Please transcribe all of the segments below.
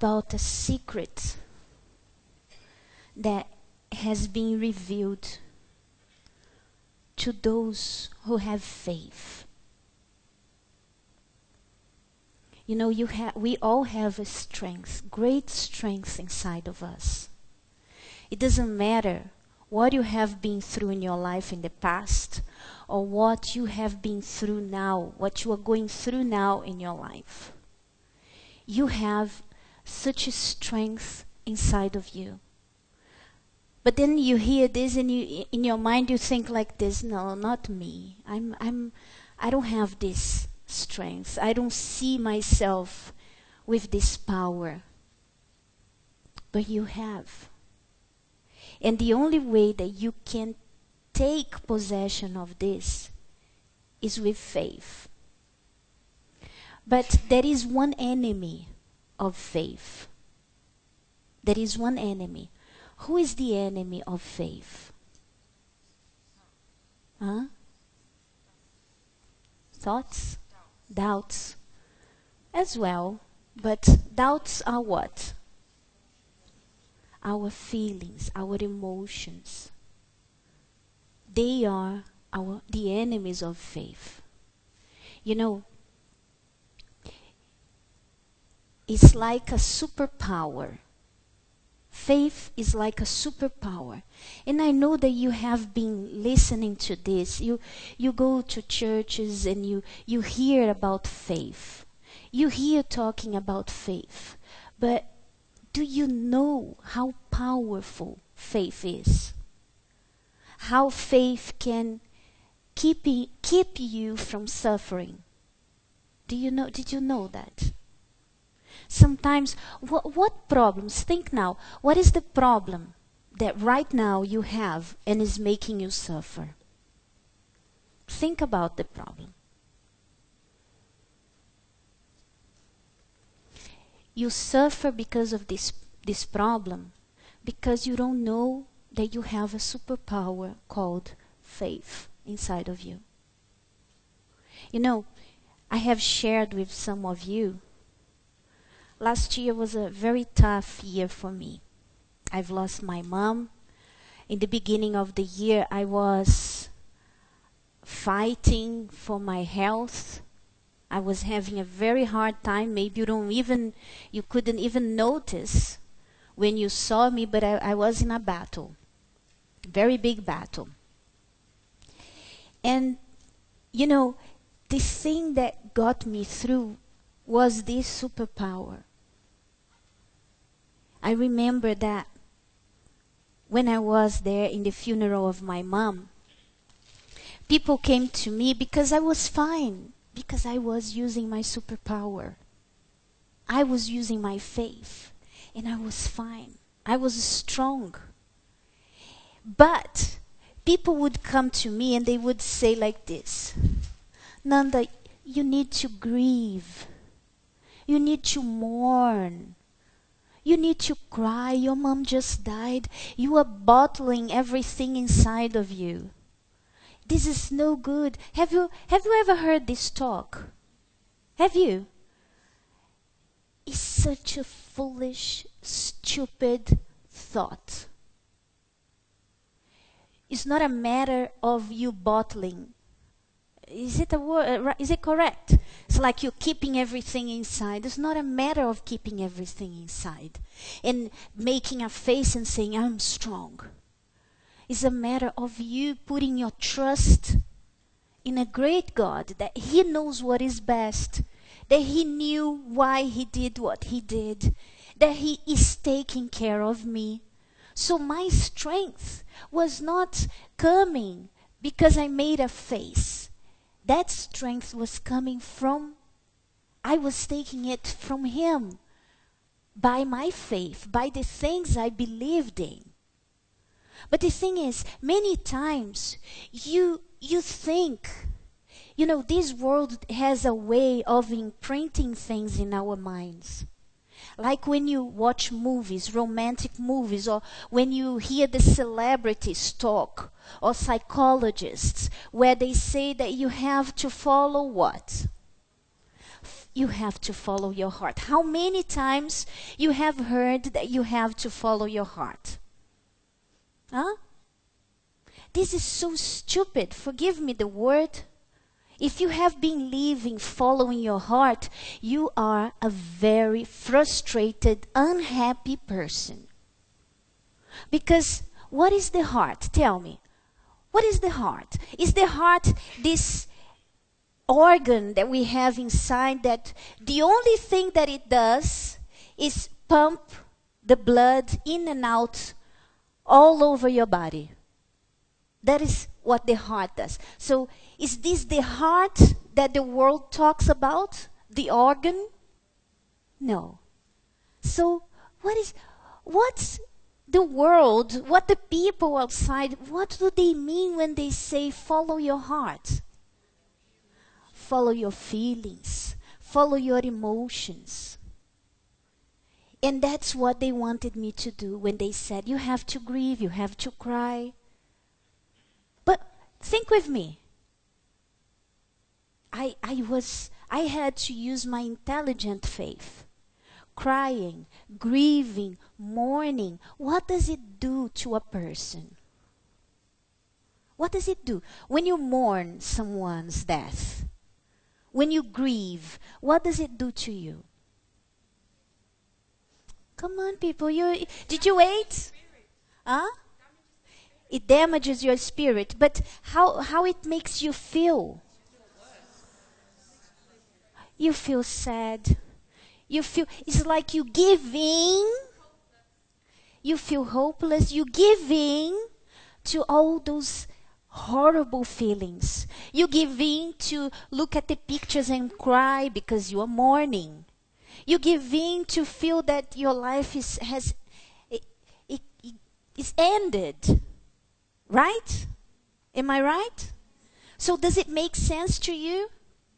about a secret that has been revealed to those who have faith. You know, we all have a strength, great strength inside of us. It doesn't matter what you have been through in your life in the past, or what you have been through now, what you are going through now in your life. You have such a strength inside of you. But then you hear this and in your mind you think like this, no, not me. I don't have this strength. I don't see myself with this power. But you have. And the only way that you can take possession of this is with faith. But there is one enemy of faith. There is one enemy. Who is the enemy of faith? Huh? Thoughts? Doubts. As well. But doubts are what? Our feelings, our emotions. They are the enemies of faith. You know, it's like a superpower. Faith is like a superpower. And I know that you have been listening to this. You go to churches and you hear about faith. You hear talking about faith. But do you know how powerful faith is? How faith can keep you from suffering? Did you know that? Sometimes, what problems? Think now, what is the problem that right now you have and is making you suffer? Think about the problem. You suffer because of this problem, because you don't know that you have a superpower called faith inside of you. You know, I have shared with some of you, last year was a very tough year for me. I've lost my mom. In the beginning of the year, I was fighting for my health. I was having a very hard time. Maybe you couldn't even notice when you saw me, but I was in a battle. Very big battle. And, you know, the thing that got me through was this superpower. I remember that when I was there in the funeral of my mom, people came to me because I was fine, because I was using my superpower. I was using my faith, and I was fine. I was strong. But people would come to me and they would say like this, Nanda, you need to grieve. You need to mourn. You need to cry. Your mom just died. You are bottling everything inside of you. This is no good. Have you ever heard this talk? Have you? It's such a foolish, stupid thought. It's not a matter of you bottling. Is it a word? Is it correct? It's like you're keeping everything inside. It's not a matter of keeping everything inside and making a face and saying, I'm strong. It's a matter of you putting your trust in a great God, that He knows what is best, that He knew why He did what He did, that He is taking care of me. So my strength was not coming because I made a face. That strength was coming from, I was taking it from Him, by my faith, by the things I believed in. But the thing is, many times you think, you know, this world has a way of imprinting things in our minds. Like when you watch movies, romantic movies, or when you hear the celebrities talk, or psychologists, where they say that you have to follow what? you have to follow your heart? How many times you have heard that you have to follow your heart? Huh? This is so stupid. Forgive me the word. If you have been living following your heart, you are a very frustrated, unhappy person. Because what is the heart? Tell me. What is the heart? Is the heart this organ that we have inside that the only thing that it does is pump the blood in and out all over your body? That is what the heart does. So is this the heart that the world talks about? The organ? No. So what's the world, what the people outside, what do they mean when they say follow your heart? Follow your feelings, follow your emotions. And that's what they wanted me to do when they said, you have to grieve, you have to cry. But think with me. I had to use my intelligent faith. Crying, grieving, mourning. What does it do to a person? What does it do? When you mourn someone's death, when you grieve, what does it do to you? Come on, people. Did you wait? Huh? It damages your spirit. But how it makes you feel? You feel sad. You feel, it's like you giving. You feel hopeless. You giving to all those horrible feelings. You give in to look at the pictures and cry because you are mourning. You give in to feel that your life is ended. Right? Am I right? So does it make sense to you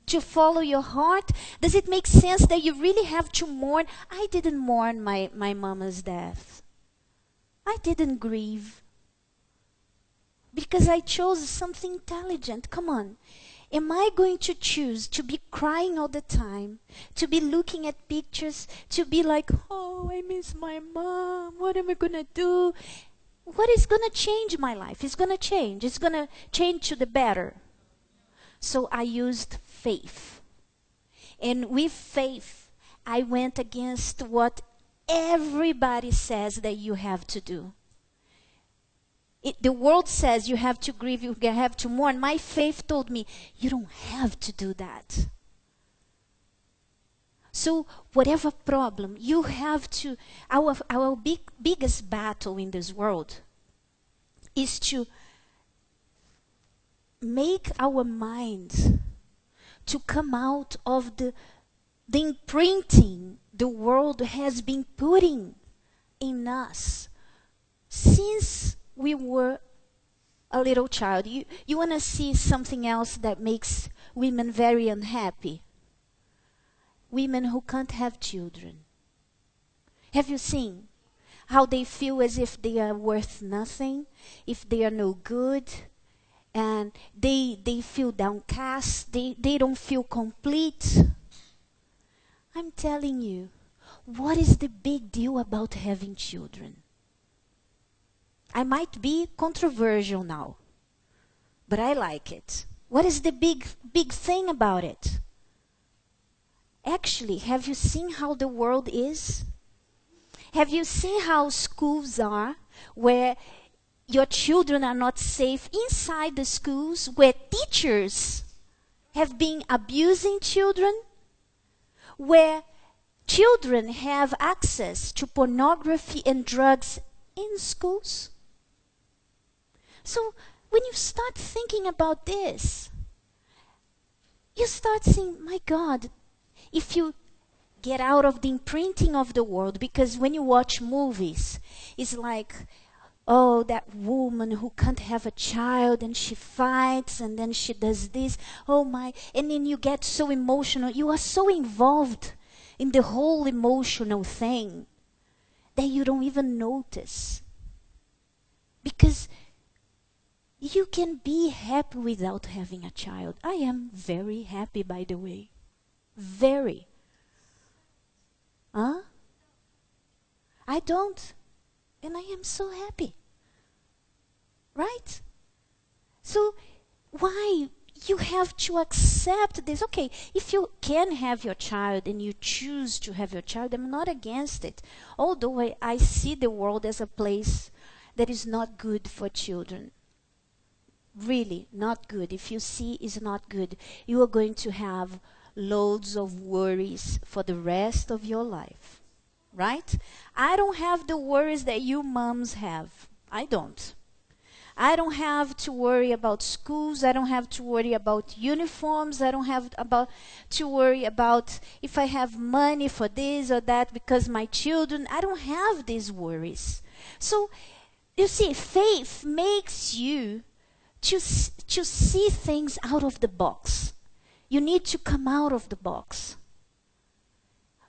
to follow your heart? Does it make sense that you really have to mourn? I didn't mourn my mama's death. I didn't grieve. Because I chose something intelligent. Come on. Am I going to choose to be crying all the time? To be looking at pictures? To be like, oh, I miss my mom. What am I going to do? What is going to change my life? It's going to change. It's going to change to the better. So I used faith. And with faith, I went against what everybody says that you have to do. The world says you have to grieve, you have to mourn. My faith told me, you don't have to do that. So whatever problem, you have to, our biggest battle in this world is to make our minds to come out of the imprinting the world has been putting in us since we were a little child. You want to see something else that makes women very unhappy? Women who can't have children. Have you seen how they feel as if they are worth nothing, if they are no good, and they feel downcast, they don't feel complete? I'm telling you, what is the big deal about having children? I might be controversial now, but I like it. What is the big thing about it? Actually, have you seen how the world is? Have you seen how schools are, where your children are not safe inside the schools, where teachers have been abusing children, where children have access to pornography and drugs in schools? So when you start thinking about this, you start saying, my God, if you get out of the imprinting of the world, because when you watch movies, it's like, oh, that woman who can't have a child and she fights and then she does this, oh my, and then you get so emotional, you are so involved in the whole emotional thing that you don't even notice. Because you can be happy without having a child. I am very happy, by the way. Very. Huh? I don't. And I am so happy. Right? So why you have to accept this? Okay, if you can have your child and you choose to have your child, I'm not against it. Although I see the world as a place that is not good for children. Really, not good. If you see it's not good, you are going to have loads of worries for the rest of your life. Right? I don't have the worries that you moms have. I don't. I don't have to worry about schools. I don't have to worry about uniforms. I don't have to worry about if I have money for this or that because my children. I don't have these worries. So, you see, faith makes you to see things out of the box. You need to come out of the box.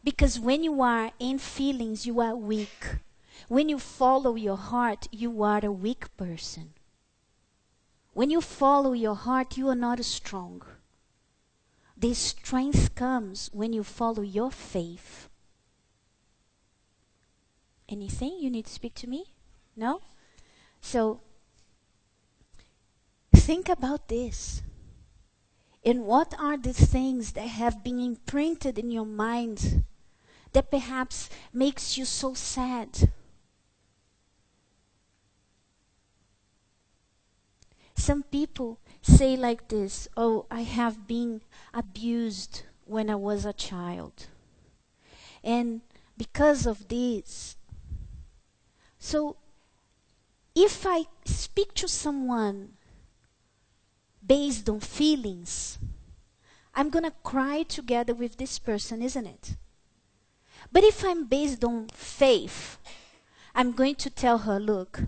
Because when you are in feelings, you are weak. When you follow your heart, you are a weak person. When you follow your heart, you are not strong. The strength comes when you follow your faith. Anything you need to speak to me? No? So, think about this. And what are the things that have been imprinted in your mind that perhaps makes you so sad? Some people say like this, oh, I have been abused when I was a child. And because of this, so if I speak to someone based on feelings, I'm going to cry together with this person, isn't it? But if I'm based on faith, I'm going to tell her, look,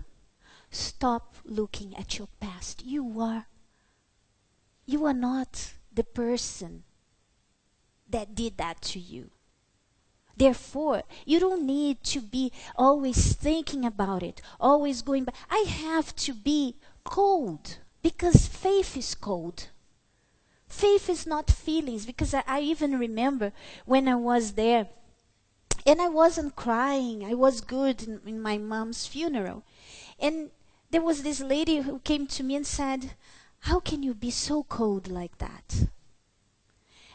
stop looking at your past. You are not the person that did that to you. Therefore, you don't need to be always thinking about it, always going back. I have to be cold because faith is cold. Faith is not feelings, because I even remember when I was there and I wasn't crying. I was good in my mom's funeral. And there was this lady who came to me and said, how can you be so cold like that?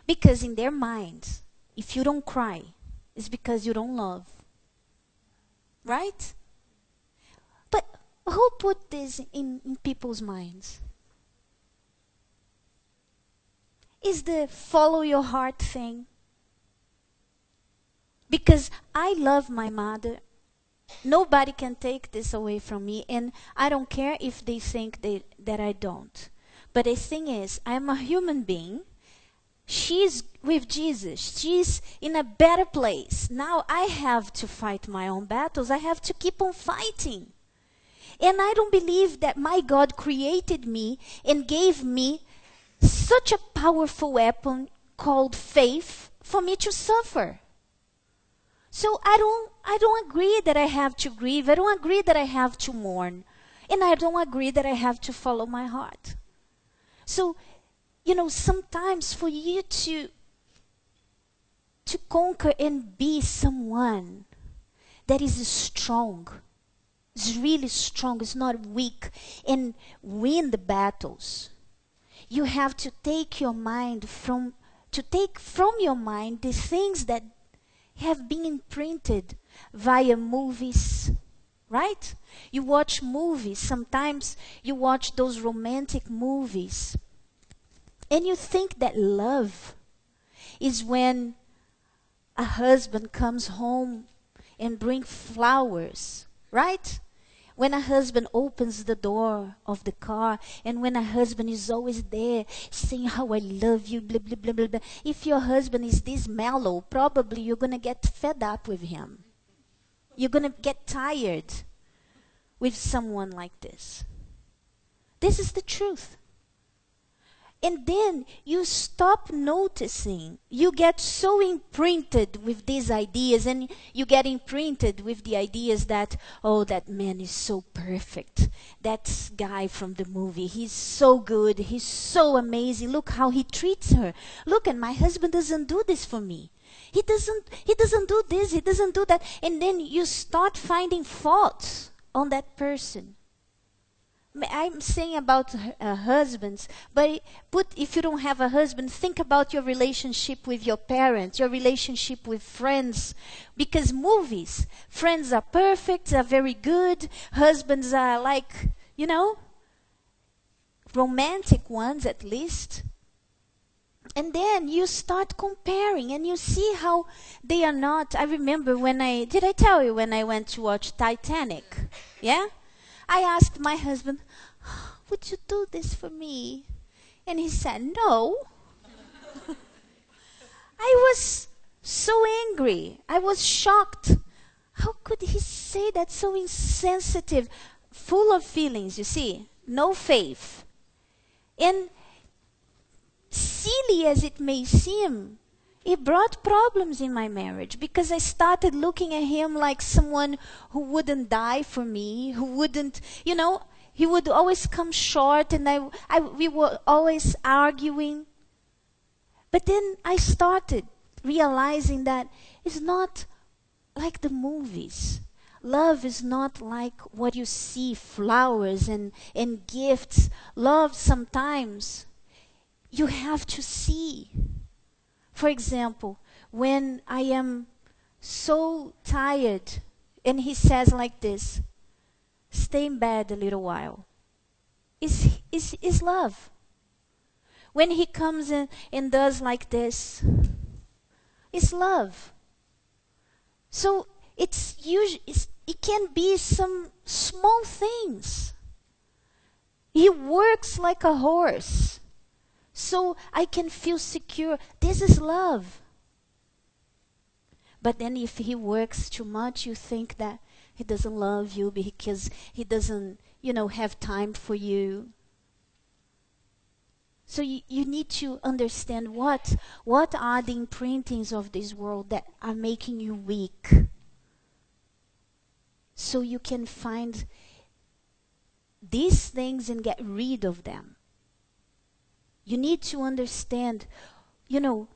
Because in their minds, if you don't cry, it's because you don't love. Right? But who put this in people's minds? Is the follow your heart thing. Because I love my mother. Nobody can take this away from me, and I don't care if they think that I don't. But the thing is, I'm a human being. She's with Jesus. She's in a better place. Now I have to fight my own battles. I have to keep on fighting. And I don't believe that my God created me and gave me such a powerful weapon called faith for me to suffer. So I don't agree that I have to grieve. I don't agree that I have to mourn. And I don't agree that I have to follow my heart. So, sometimes for you to conquer and be someone that is strong, is really strong, is not weak, and win the battles, you have to take from your mind the things that have been imprinted via movies, right? You watch movies, sometimes you watch those romantic movies, and you think that love is when a husband comes home and brings flowers, right? When a husband opens the door of the car, and when a husband is always there saying how I love you, blah, blah, blah, blah, blah. If your husband is this mellow, probably you're going to get fed up with him. You're going to get tired with someone like this. This is the truth. And then you stop noticing. You get so imprinted with these ideas, and you get imprinted with the ideas that, oh, that man is so perfect. That guy from the movie, he's so good. He's so amazing. Look how he treats her. Look, and my husband doesn't do this for me. He doesn't do this, he doesn't do that. And then you start finding faults on that person. I'm saying about husbands, but if you don't have a husband, think about your relationship with your parents, your relationship with friends. Because movies, friends are perfect, are very good. Husbands are like, romantic ones at least. And then you start comparing and you see how they are not. I remember did I tell you when I went to watch Titanic? Yeah? I asked my husband, would you do this for me? And he said, no. I was so angry. I was shocked. How could he say that, so insensitive, full of feelings, you see? No faith. And silly as it may seem, it brought problems in my marriage because I started looking at him like someone who wouldn't die for me, who wouldn't, he would always come short, and we were always arguing. But then I started realizing that it's not like the movies. Love is not like what you see, flowers and gifts. Love sometimes you have to see. For example, when I am so tired and he says like this, stay in bed a little while, is love. When he comes in and does like this, it's love. So it can be some small things. He works like a horse, so I can feel secure. This is love. But then if he works too much, you think that he doesn't love you because he doesn't, have time for you. So you need to understand what are the imprintings of this world that are making you weak. So you can find these things and get rid of them. You need to understand, and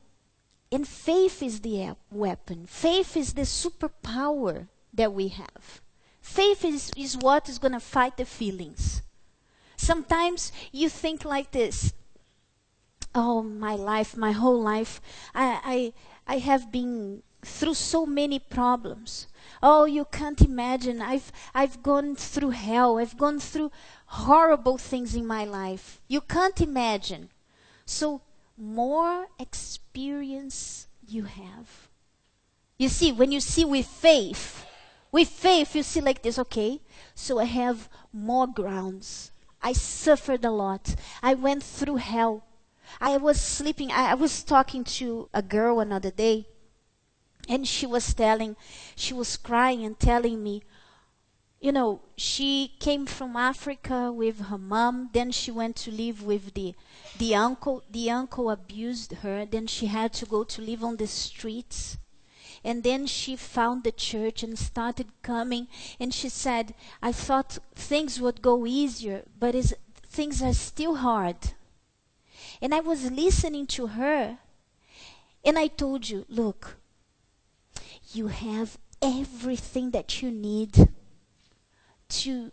faith is the weapon. Faith is the superpower that we have. Faith is what is going to fight the feelings. Sometimes you think like this, oh, my life, my whole life, I have been through so many problems. Oh, you can't imagine. I've gone through hell. I've gone through horrible things in my life. You can't imagine. So more experience you have. You see, when you see with faith you see like this, okay, so I have more grounds. I suffered a lot. I went through hell. I was sleeping. I was talking to a girl another day, and she was crying and telling me, she came from Africa with her mom. Then she went to live with the uncle. The uncle abused her. Then she had to go to live on the streets. And then she found the church and started coming. And she said, I thought things would go easier, but things are still hard. And I was listening to her, and I told you, look, you have everything that you need to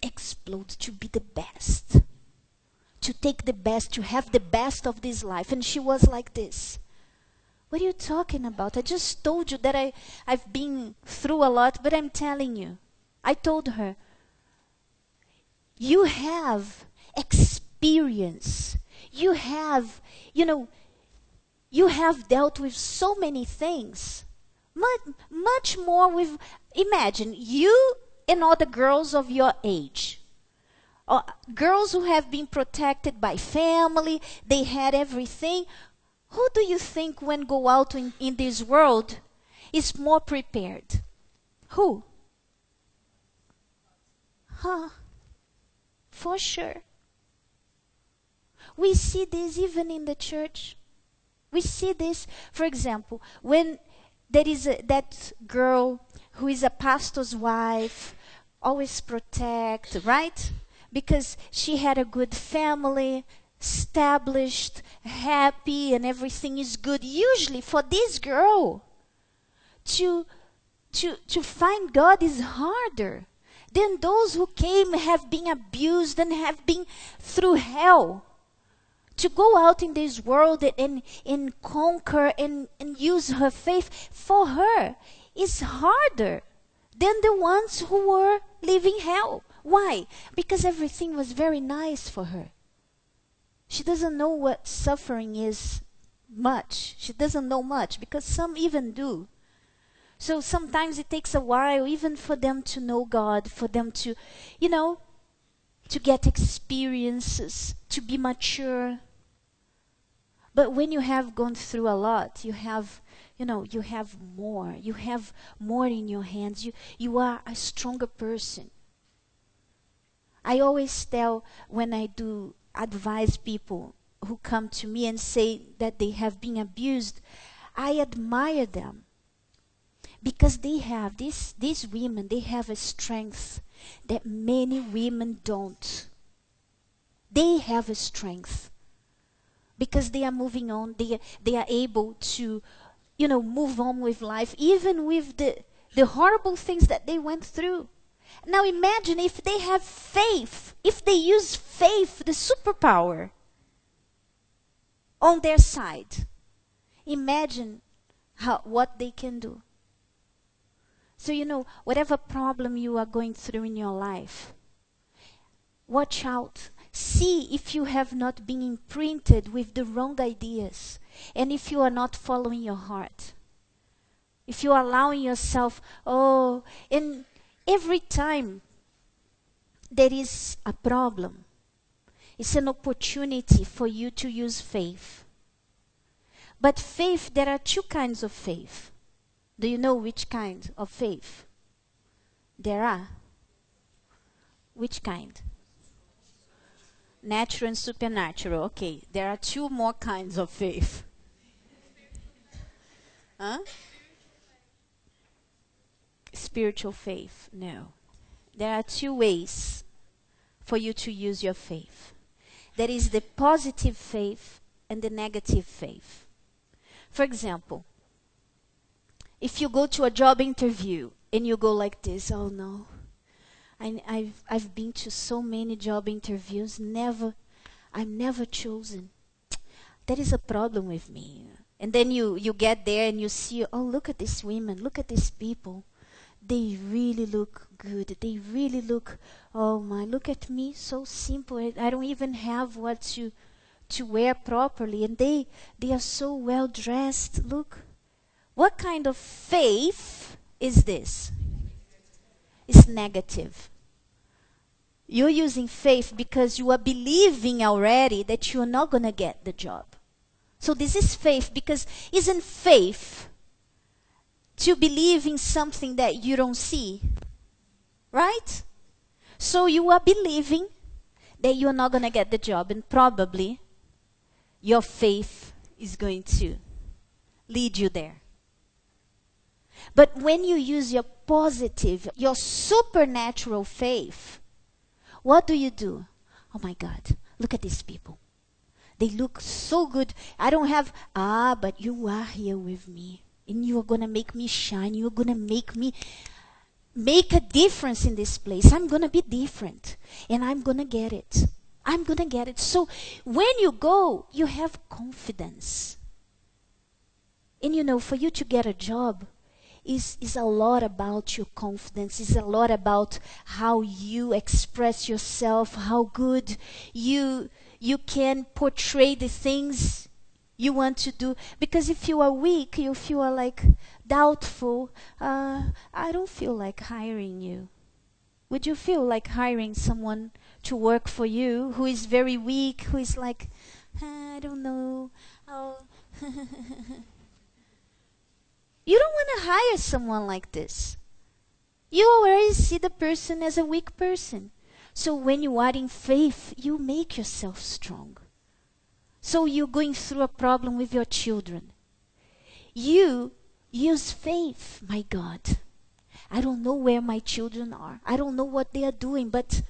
explode, to be the best, to take the best, to have the best of this life. And she was like this. What are you talking about? I just told you that I've been through a lot, but I'm telling you. I told her, you have experience. You have, you have dealt with so many things. Much more with, imagine, you and all the girls of your age. Girls who have been protected by family, they had everything. Who do you think when go out in this world is more prepared? Who? For sure. We see this even in the church. We see this, for example, when there is that girl who is a pastor's wife, always protect, right? Because she had a good family, established, happy, and everything is good. Usually for this girl, to find God is harder than those who came, have been abused, and have been through hell. To go out in this world and conquer and use her faith, for her is harder than the ones who were living hell. Why? Because everything was very nice for her. She doesn't know what suffering is much. She doesn't know much, because some even do. So sometimes it takes a while even for them to know God, for them to, to get experiences, to be mature. But when you have gone through a lot, you have more. You have more in your hands. You are a stronger person. I always tell, when I do advise people who come to me and say that they have been abused, I admire them. Because they have, these women, they have a strength that many women don't. They have a strength. Because they are moving on, they are able to, move on with life, even with the horrible things that they went through. Now imagine if they have faith, if they use faith, the superpower, on their side. Imagine what they can do. So whatever problem you are going through in your life, watch out. See if you have not been imprinted with the wrong ideas, and if you are not following your heart. If you are allowing yourself, and every time there is a problem, it's an opportunity for you to use faith. But faith, there are two kinds of faith. Do you know which kind of faith there are? Which kind? Natural and supernatural. Okay, there are two more kinds of faith. Huh? Spiritual faith. No. There are two ways for you to use your faith. There is the positive faith and the negative faith. For example, if you go to a job interview and you go like this, oh no, I've been to so many job interviews, I'm never chosen. There is a problem with me. And then you get there and you see, oh, look at these women, look at these people. They really look good. They really look, oh my, look at me, so simple. I don't even have what to wear properly. And they are so well dressed. Look. What kind of faith is this? It's negative. You're using faith because you are believing already that you're not going to get the job. So this is faith, because isn't faith to believe in something that you don't see? Right? So you are believing that you're not going to get the job, and probably your faith is going to lead you there. But when you use your positive, your supernatural faith, what do? Oh my God, look at these people. They look so good. I don't have, but you are here with me. And you are going to make me shine. You are going to make me make a difference in this place. I'm going to be different. And I'm going to get it. I'm going to get it. So when you go, you have confidence. And for you to get a job, is a lot about your confidence. Is a lot about how you express yourself, how good you can portray the things you want to do. Because if you are weak, if you are like doubtful, I don't feel like hiring you. Would you feel like hiring someone to work for you who is very weak, who is like, I don't know, oh. You don't want to hire someone like this. You already see the person as a weak person. So when you are in faith, you make yourself strong. So you're going through a problem with your children. You use faith, my God. I don't know where my children are. I don't know what they are doing, but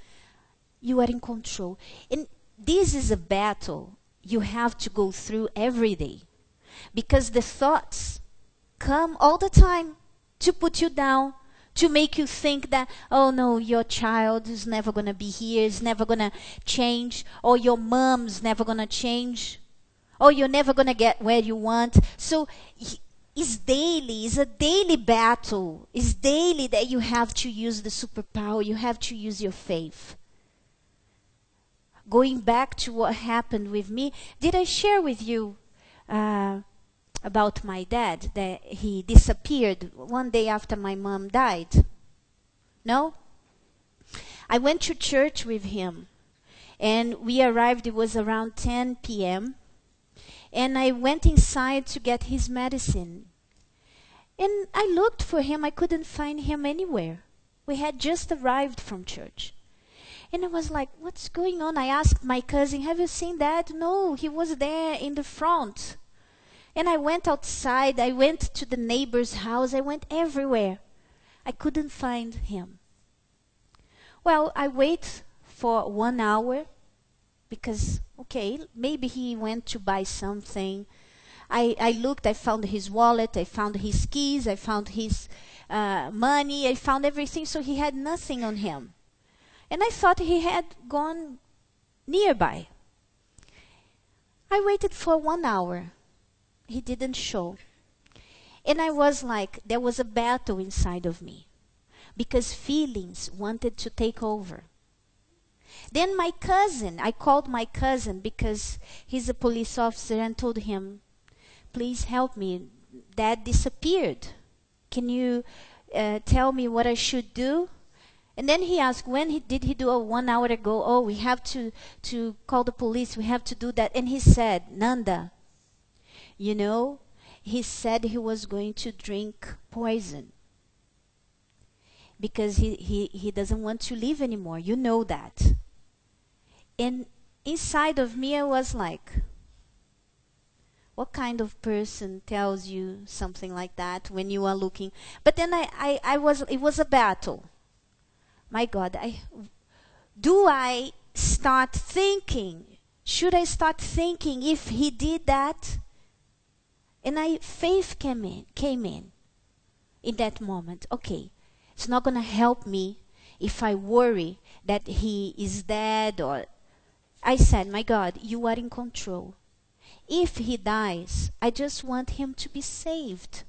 you are in control. And this is a battle you have to go through every day. Because the thoughts come all the time to put you down, to make you think that, oh no, your child is never going to be here, is never going to change, or your mom's never going to change, or you're never going to get where you want. So it's daily, it's a daily battle. It's daily that you have to use the superpower, you have to use your faith. Going back to what happened with me, did I share with you about my dad, that he disappeared one day after my mom died? No? I went to church with him, and we arrived, it was around 10 p.m., and I went inside to get his medicine. And I looked for him, I couldn't find him anywhere. We had just arrived from church. And I was like, what's going on? I asked my cousin, have you seen Dad? No, he was there in the front. And I went outside, I went to the neighbor's house, I went everywhere. I couldn't find him. Well, I wait for 1 hour because, okay, maybe he went to buy something. I looked, I found his wallet, I found his keys, I found his money, I found everything, so he had nothing on him. And I thought he had gone nearby. I waited for 1 hour. He didn't show. And I was like, there was a battle inside of me, because feelings wanted to take over. Then my cousin, I called my cousin because he's a police officer, and told him, please help me. Dad disappeared. Can you tell me what I should do? And then he asked, did he do it 1 hour ago? Oh, we have to call the police. We have to do that. And he said, Nanda, you know, he said he was going to drink poison because he doesn't want to live anymore. You know that. And inside of me, I was like, what kind of person tells you something like that when you are looking? But then it was a battle. My God, do I start thinking? Should I start thinking if he did that? And faith came in that moment. Okay, it's not going to help me if I worry that he is dead. Or I said, my God, you are in control. If he dies, I just want him to be saved.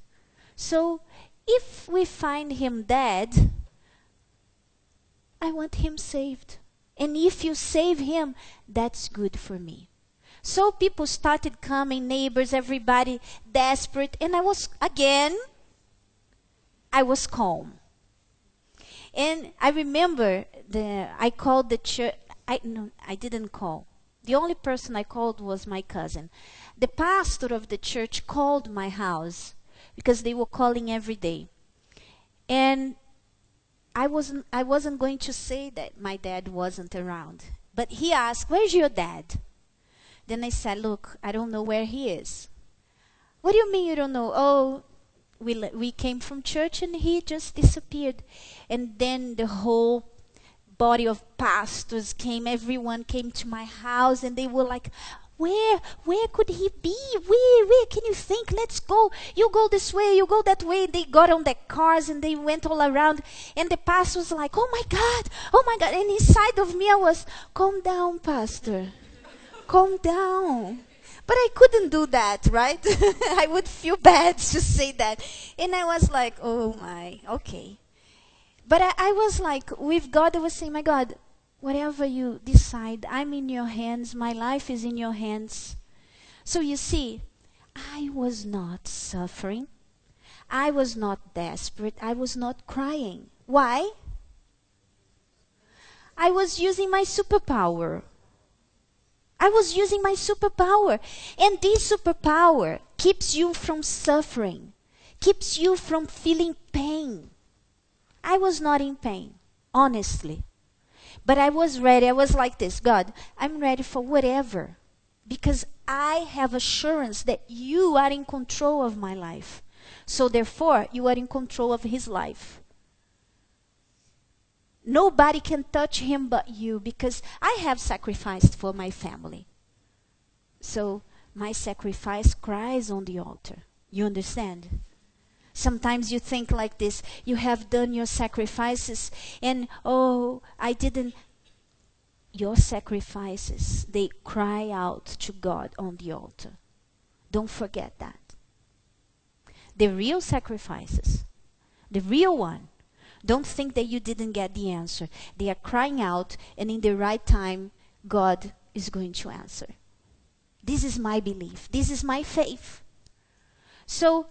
So if we find him dead, I want him saved. And if you save him, that's good for me. So people started coming, neighbors, everybody desperate. And I was calm. And I remember I called the church. I didn't call. The only person I called was my cousin. The pastor of the church called my house because they were calling every day. And I wasn't going to say that my dad wasn't around. But he asked, where's your dad? Then I said, look, I don't know where he is. What do you mean you don't know? Oh, we came from church and he just disappeared. And then the whole body of pastors came, everyone came to my house, and they were like, where could he be? Where can you think? Let's go. You go this way, you go that way. They got on their cars and they went all around. And the pastor was like, oh my God. And inside of me I was, calm down, pastor. Calm down. But I couldn't do that, right? I would feel bad to say that. And I was like, oh my, okay. But I was like, with God, I was saying, my God, whatever you decide, I'm in your hands. My life is in your hands. So you see, I was not suffering. I was not desperate. I was not crying. Why? I was using my superpower. I was using my superpower. And this superpower keeps you from suffering, keeps you from feeling pain. I was not in pain, honestly. But I was ready. I was like this, God, I'm ready for whatever. because I have assurance that you are in control of my life. So therefore, you are in control of his life. Nobody can touch him but you, because I have sacrificed for my family. So my sacrifice cries on the altar. You understand? Sometimes you think like this. You have done your sacrifices and, oh, I didn't. Your sacrifices, they cry out to God on the altar. Don't forget that. The real sacrifices, the real one, don't think that you didn't get the answer. They are crying out, and in the right time, God is going to answer. This is my belief. This is my faith. So,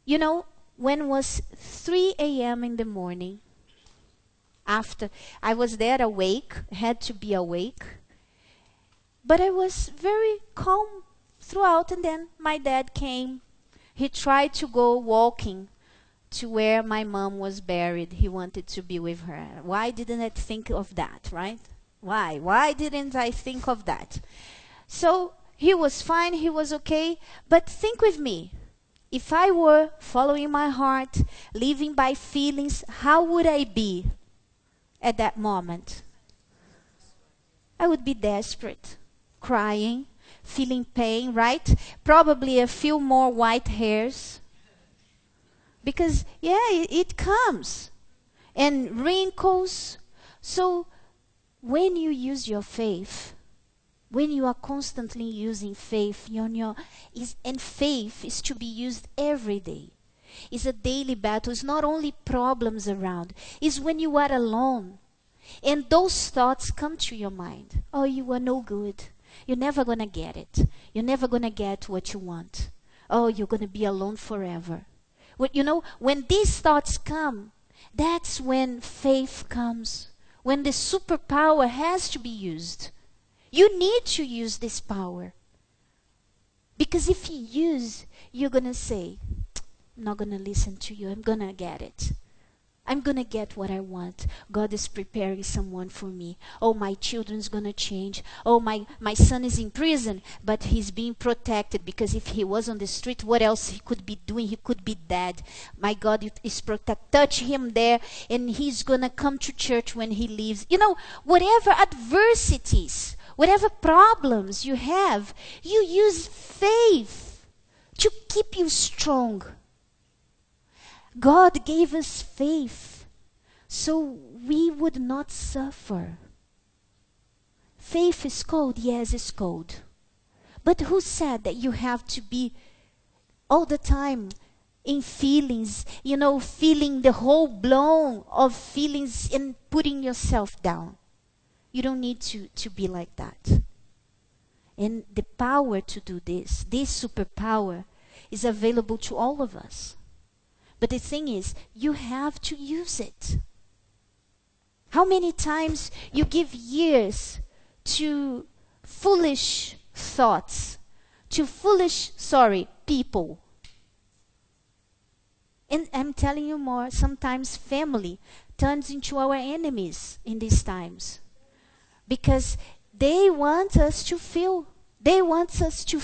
when it was 3 a.m. in the morning, after I was there awake, had to be awake, but I was very calm throughout, and then my dad came. He tried to go walking to where my mom was buried. He wanted to be with her. Why didn't I think of that, right? Why didn't I think of that? So he was fine, he was okay, but think with me. If I were following my heart, living by feelings, how would I be at that moment? I would be desperate, crying, feeling pain, right? Probably a few more white hairs. Because, it comes. And wrinkles. So, when you use your faith, when you are constantly using faith, and faith is to be used every day. It's a daily battle. It's not only problems around. It's when you are alone. And those thoughts come to your mind. Oh, you are no good. You're never going to get it. You're never going to get what you want. Oh, you're going to be alone forever. When these thoughts come, that's when faith comes. When the superpower has to be used. You need to use this power. Because if you use, you're going to say, I'm not going to listen to you. I'm going to get it. I'm going to get what I want. God is preparing someone for me. Oh, my children's going to change. Oh, my son is in prison, but he's being protected, because if he was on the street, what else he could be doing? He could be dead. My God is protected. Touch him there, and he's going to come to church when he leaves. Whatever adversities, whatever problems you have, you use faith to keep you strong. God gave us faith so we would not suffer. Faith is cold. Yes, it's cold. But who said that you have to be all the time in feelings, feeling the whole blown of feelings and putting yourself down? You don't need to be like that. And the power to do this superpower, is available to all of us. But the thing is, you have to use it. How many times you give years to foolish thoughts, to people. And I'm telling you more, sometimes family turns into our enemies in these times. Because they want us to feel, they want us to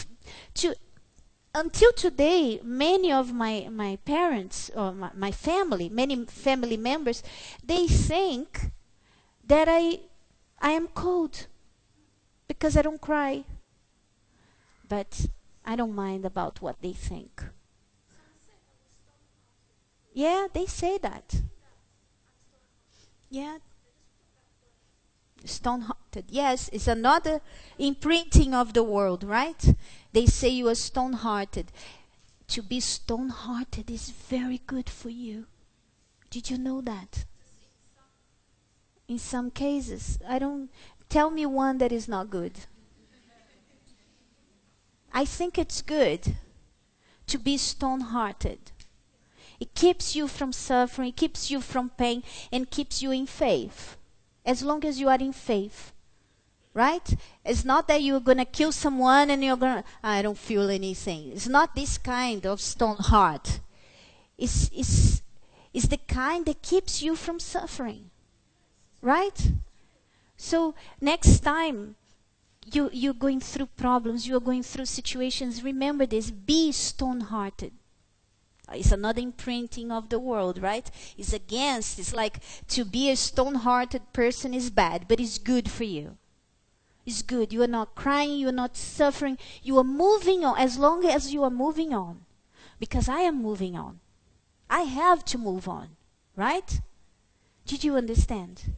until today, many of my parents, or my family, many family members, they think that I am cold because I don't cry. But I don't mind about what they think. Yeah, they say that. Yeah. Stone-hearted. Yes, it's another imprinting of the world, right? They say you are stone-hearted. To be stone-hearted is very good for you. Did you know that? In some cases, tell me one that is not good. I think it's good to be stone-hearted. It keeps you from suffering, it keeps you from pain, and keeps you in faith. As long as you are in faith. Right? It's not that you're going to kill someone and you're going to, I don't feel anything. It's not this kind of stone heart. It's the kind that keeps you from suffering. Right? So next time you're going through problems, you're going through situations, remember this: be stone-hearted. It's another imprinting of the world, right? It's against. It's like to be a stone-hearted person is bad, but it's good for you. It's good. You are not crying, you are not suffering, you are moving on. As long as you are moving on, because I am moving on, I have to move on, right? Did you understand?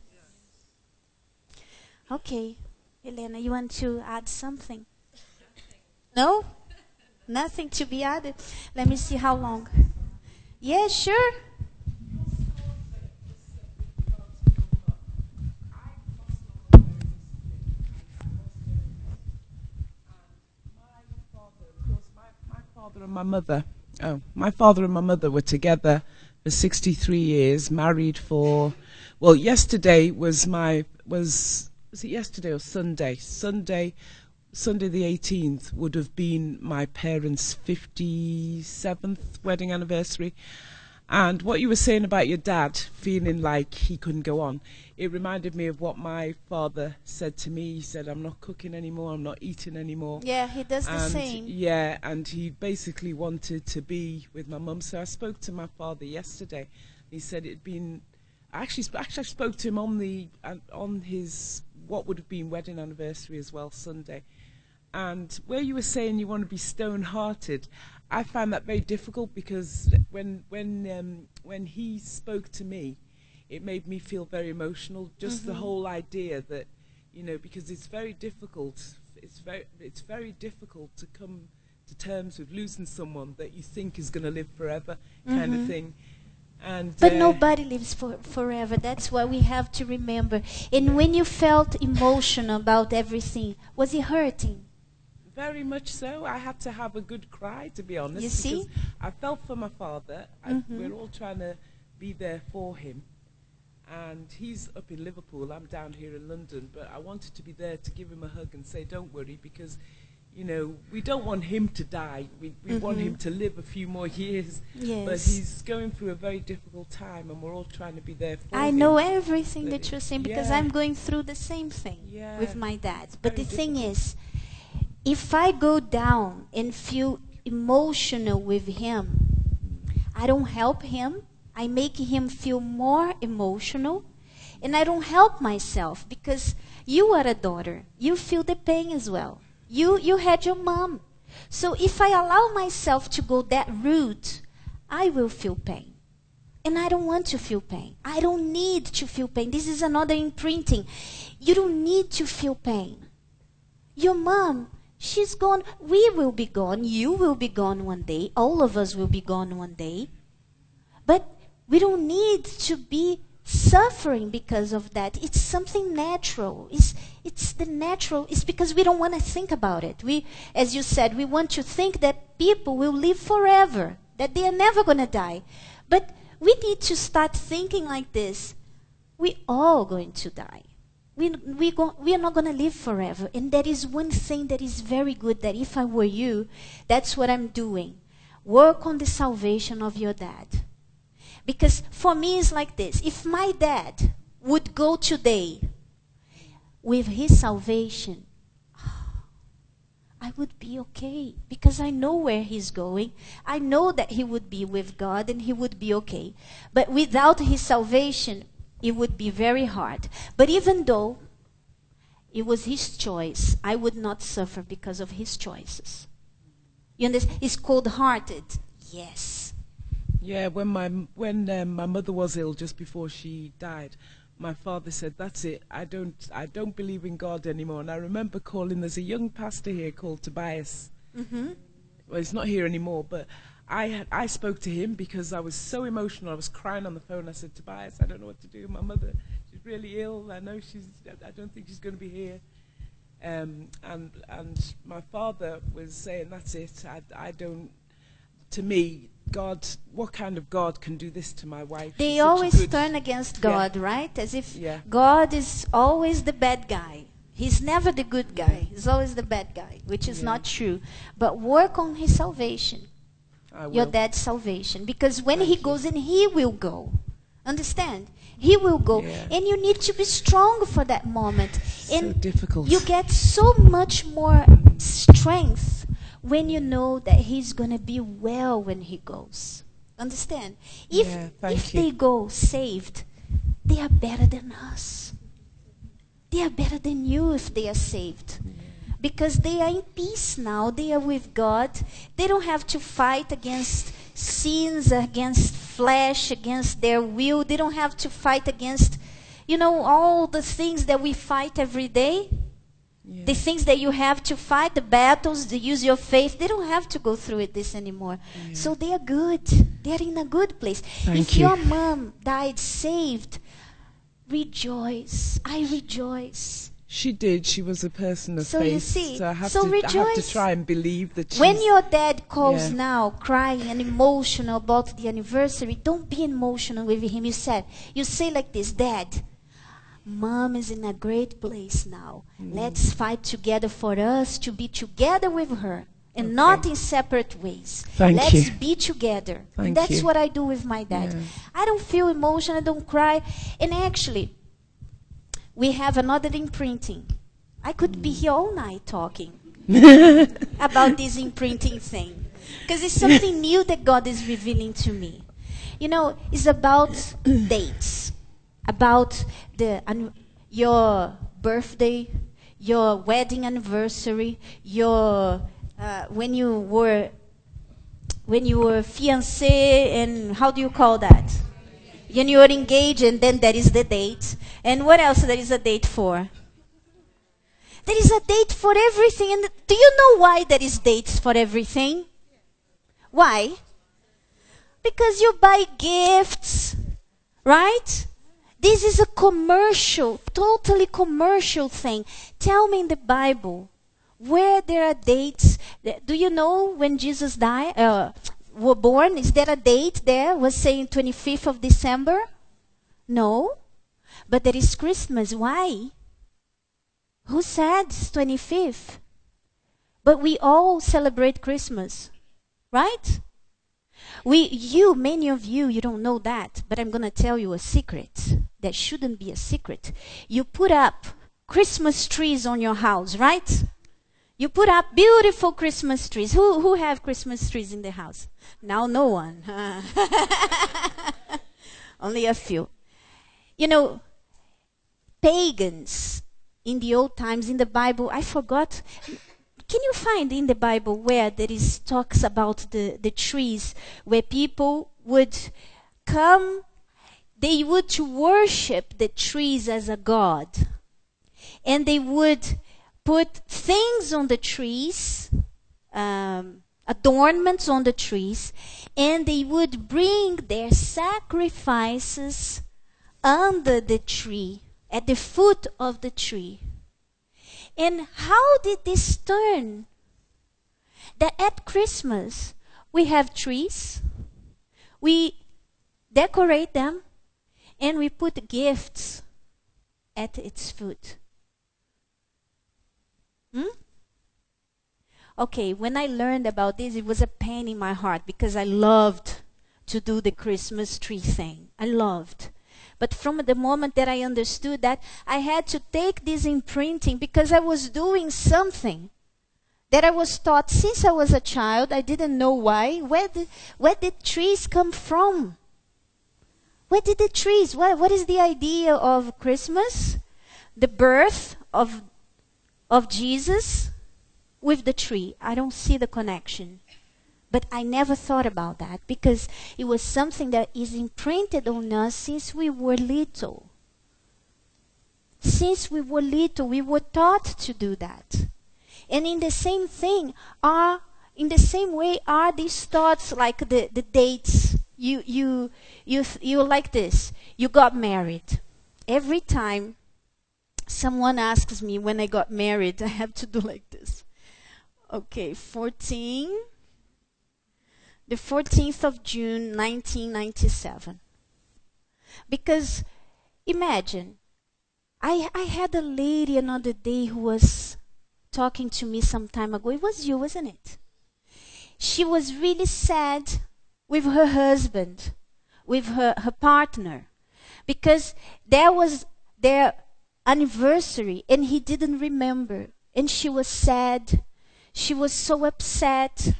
Okay, Elena, you want to add something? No? Nothing to be added? Let me see how long. Yeah, sure. My father and my mother were together for 63 years, married for, well, yesterday was it yesterday or Sunday? Sunday the 18th would have been my parents' 57th wedding anniversary. And what you were saying about your dad feeling like he couldn't go on, it reminded me of what my father said to me. He said, I'm not cooking anymore, I'm not eating anymore. Yeah, he does the same. Yeah, and he basically wanted to be with my mum. So I spoke to my father yesterday. He said it'd been, I spoke to him on his, what would have been wedding anniversary as well, Sunday. And where you were saying you want to be stone-hearted, I find that very difficult, because when he spoke to me, it made me feel very emotional. Just the whole idea that, because it's very difficult. It's very difficult to come to terms with losing someone that you think is going to live forever, kind of thing. But nobody lives forever. That's what we have to remember. And when you felt emotional about everything, was it hurting? Very much so. I had to have a good cry, to be honest. You see? Because I felt for my father. We're all trying to be there for him. And he's up in Liverpool. I'm down here in London. But I wanted to be there to give him a hug and say, don't worry, because, we don't want him to die. We want him to live a few more years. Yes. But he's going through a very difficult time, and we're all trying to be there for him. I know everything that you're saying, because Yeah. I'm going through the same thing with my dad. But the Very thing difficult. is, if I go down and feel emotional with him, I don't help him. I make him feel more emotional, and I don't help myself, because you are a daughter. You feel the pain as well. You had your mom. So if I allow myself to go that route, I will feel pain. And I don't want to feel pain. I don't need to feel pain. This is another imprinting. You don't need to feel pain. Your mom, she's gone. We will be gone. You will be gone one day. All of us will be gone one day. But we don't need to be suffering because of that. It's something natural. It's the natural. It's because we don't want to think about it. We, as you said, we want to think that people will live forever, that they are never going to die. But we need to start thinking like this. We all going to die. We are not going to live forever. And that is one thing that is very good, that if I were you, that's what I'm doing. Work on the salvation of your dad. Because for me, it's like this. If my dad would go today with his salvation, I would be okay. Because I know where he's going. I know that he would be with God and he would be okay. But without his salvation, it would be very hard. But even though it was his choice, I would not suffer because of his choices. You understand? He's cold-hearted. Yes. Yeah, when my mother was ill just before she died, my father said, "That's it. I don't believe in God anymore." And I remember calling. There's a young pastor here called Tobias. Well, he's not here anymore, but I spoke to him because I was so emotional. I was crying on the phone. I said, "Tobias, I don't know what to do. My mother, she's really ill. I know I don't think she's going to be here." And my father was saying, "That's it. I don't. To me, God, what kind of God can do this to my wife?" They always turn against God, right? As if God is always the bad guy. He's never the good guy. He's always the bad guy, which is not true. But work on his salvation. Your dad's salvation. Because when he goes in, he will go. Understand? He will go. Yeah. And you need to be strong for that moment. So And difficult. you get so much more strength when you know that he's going to be well when he goes. Understand? Yeah, If thank you. they go saved, they are better than us. They are better than you if they are saved. Because they are in peace now. They are with God. They don't have to fight against sins, against flesh, against their will. They don't have to fight against, all the things that we fight every day. Yeah. The things that you have to fight, the battles, to use your faith, they don't have to go through this anymore. Yeah. So they are good. They are in a good place. Thank If you. your mom died saved, rejoice. I rejoice. She did. She was a person of So faith. you see, so I have so to rejoice. try and believe that she's... When your dad calls Yeah. now, crying and emotional about the anniversary, don't be emotional with him. You say like this, Dad, Mom is in a great place now. Let's fight together for us to be together with her and not in separate ways. Thank you. Let's be together. Thank That's you. what I do with my dad. Yeah. I don't feel emotion, I don't cry. And actually, we have another imprinting. I could be here all night talking about this imprinting thing. Because it's something new that God is revealing to me. It's about dates. About your birthday, your wedding anniversary, your when you were fiancé, and how do you call that? When you are engaged, and then there is the date. And what else there is a date for? There is a date for everything. And do you know why there is dates for everything? Why? Because you buy gifts, right? This is a commercial, totally commercial thing. Tell me in the Bible where there are dates. Do you know when Jesus were born? Is there a date there? Was saying 25th of December? No. But there is Christmas. Why? Who said it's 25th? But we all celebrate Christmas, right? Many of you don't know that, but I'm going to tell you a secret that shouldn't be a secret. You put up Christmas trees on your house, right? You put up beautiful Christmas trees. Who have Christmas trees in the house? Now no one. Only a few. Pagans in the old times in the Bible, I forgot. Can you find in the Bible where there is talks about the trees, where people would come, they would to worship the trees as a god, and they would put things on the trees, adornments on the trees, and they would bring their sacrifices under the tree, at the foot of the tree. And how did this turn? That at Christmas, we have trees, we decorate them, and we put gifts at its foot. Okay, when I learned about this, it was a pain in my heart because I loved to do the Christmas tree thing. I loved. But from the moment that I understood that, I had to take this imprinting because I was doing something that I was taught since I was a child. I didn't know why. Where did trees come from? Where did the trees? What is the idea of Christmas? The birth of Jesus with the tree. I don't see the connection. But I never thought about that because it was something that is imprinted on us since we were little. Since we were little, we were taught to do that. And in the same way are these thoughts like the dates. You like this. You got married. Every time someone asks me when I got married, I have to do like this. Okay, the 14th of June, 1997. Because imagine, I had a lady another day who was talking to me some time ago. It was you, wasn't it? She was really sad with her husband, with her partner, because that was their anniversary and he didn't remember. And she was sad. She was so upset.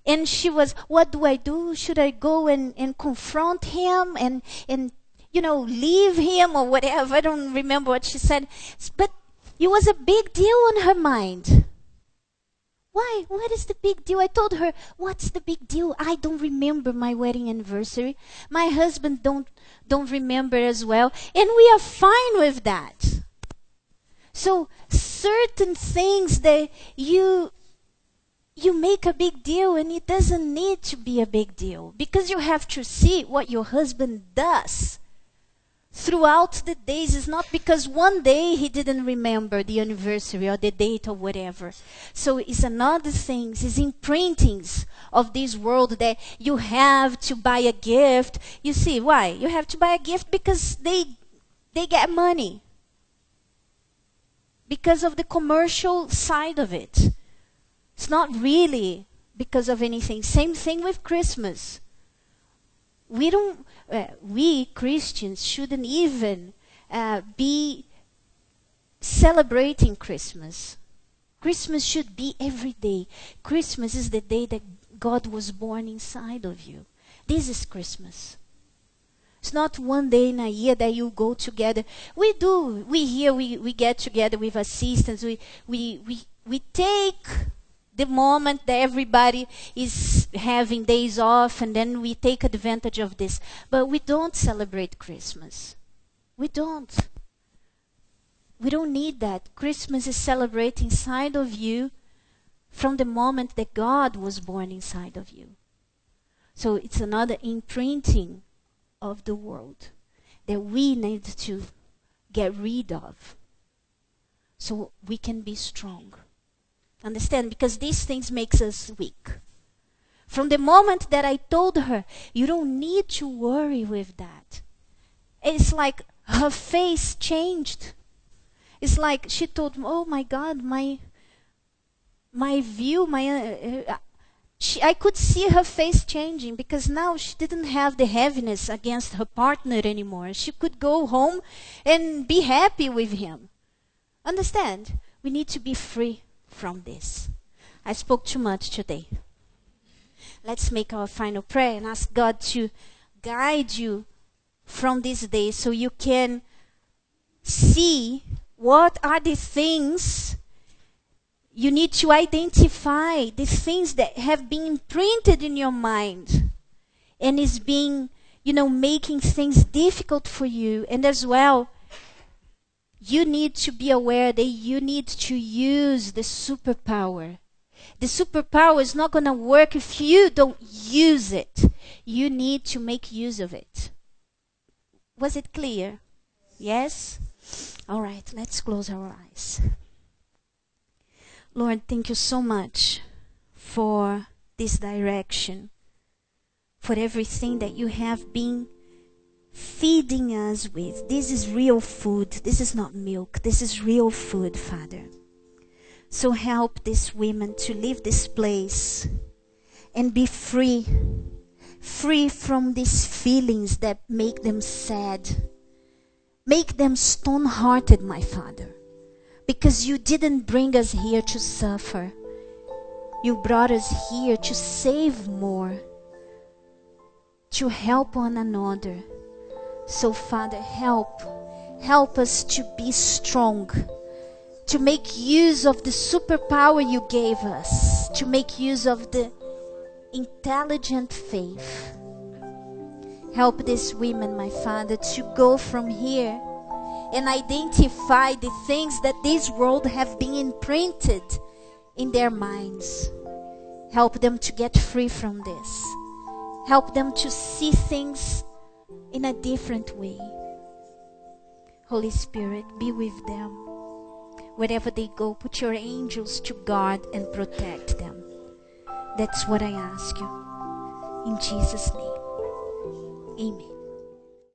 And she was, what do I do? Should I go and confront him and leave him or whatever? I don't remember what she said. But it was a big deal on her mind. Why? What is the big deal? I told her, what's the big deal? I don't remember my wedding anniversary. My husband don't remember as well. And we are fine with that. So certain things that you make a big deal, and it doesn't need to be a big deal, because you have to see what your husband does throughout the days. It's not because one day he didn't remember the anniversary or the date or whatever. So it's another thing, it's imprintings of this world that you have to buy a gift. You see, why? You have to buy a gift because they get money. Because of the commercial side of it. It's not really because of anything. Same thing with Christmas. We Christians shouldn't even be celebrating Christmas. Christmas should be every day. Christmas is the day that God was born inside of you. This is Christmas. It's not one day in a year that you go together. We get together with assistants. We take the moment that everybody is having days off, and then we take advantage of this. But we don't celebrate Christmas. We don't. We don't need that. Christmas is celebrated inside of you from the moment that God was born inside of you. So it's another imprinting of the world that we need to get rid of so we can be strong. Understand? Because these things makes us weak. From the moment that I told her, you don't need to worry with that. It's like her face changed. It's like she told me, oh my God, my view, I could see her face changing, because now she didn't have the heaviness against her partner anymore. She could go home and be happy with him. Understand? We need to be free from this. I spoke too much today. Let's make our final prayer and ask God to guide you from this day so you can see what are the things you need to identify, the things that have been imprinted in your mind and is being, making things difficult for you. And as well, you need to be aware that you need to use the superpower. The superpower is not going to work if you don't use it. You need to make use of it. Was it clear? Yes? All right, let's close our eyes. Lord, thank you so much for this direction, for everything that you have been feeding us with. This is real food. This is not milk. This is real food, Father. So help these women to leave this place and be free from these feelings that make them sad. Make them stone-hearted, my Father. Because you didn't bring us here to suffer. You brought us here to save more, to help one another. So Father, help us to be strong, to make use of the superpower you gave us, to make use of the intelligent faith. Help these women, my Father, to go from here and identify the things that this world have been imprinted in their minds. Help them to get free from this. Help them to see things in a different way. Holy Spirit, be with them. Wherever they go, put your angels to guard and protect them. That's what I ask you. In Jesus' name. Amen.